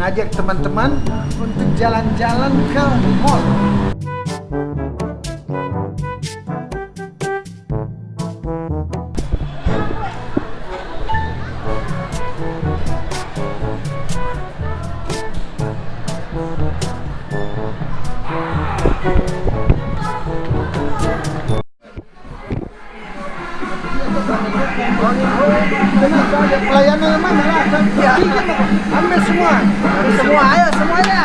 mengajak teman-teman untuk jalan-jalan ke mall. Pelayanan mana lah? Ya. Ambil semua. Ambil semua, ayo semuanya.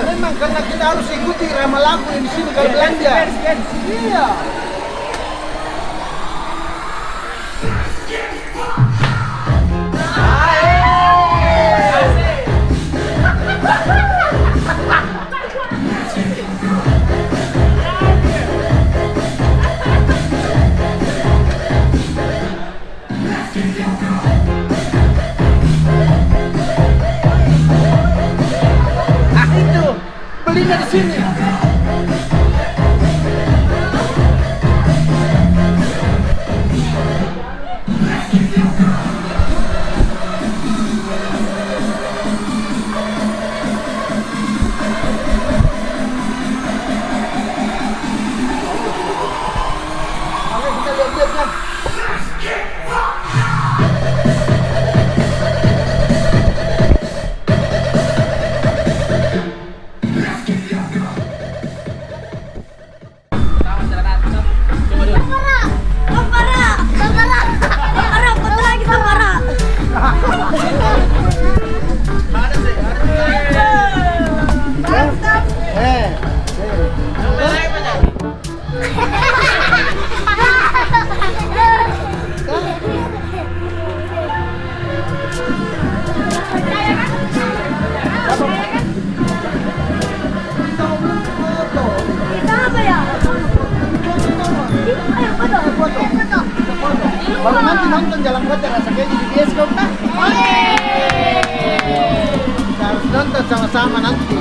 Memang karena kita harus ikuti ramah laku di sini kalau belanja. Iya. Belinya di sini. Oke, kita lihat-lihat kan. Baru nanti nonton Jalan Kota rasanya di bioskop kan? Kita harus nonton sama-sama nanti.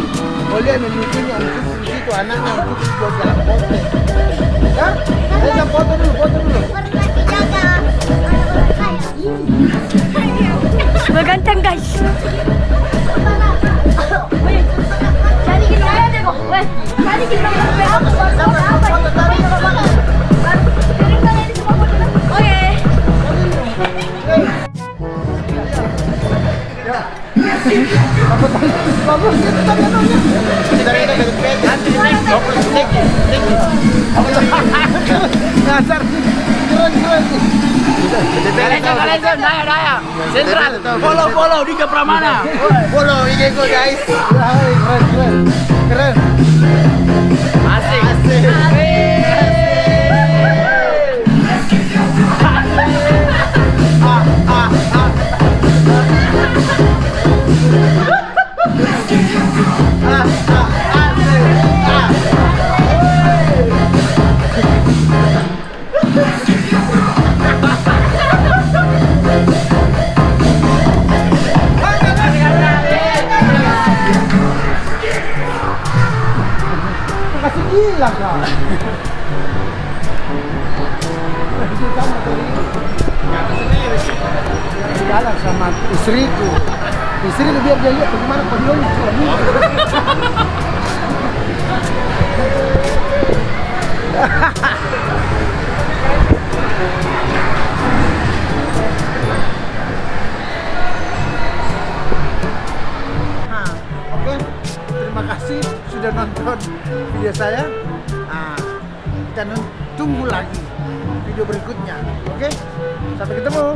Boleh menyusunya untuk di situ anaknya untuk buat Jalan Kota. Ya? Kita foto dulu, foto dulu. Berganteng guys. Jadi gini aja deh kok. Jadi gini Sentral, follow Dika Pramana. Follow IG gue guys. Keren. Asik. Kasih gila kau. Jalan sama istriku. Istriku biar dia lihat bagaimana videonya. Oke, terima kasih sudah nonton video saya. Kita tunggu lagi video berikutnya. Oke, sampai ketemu.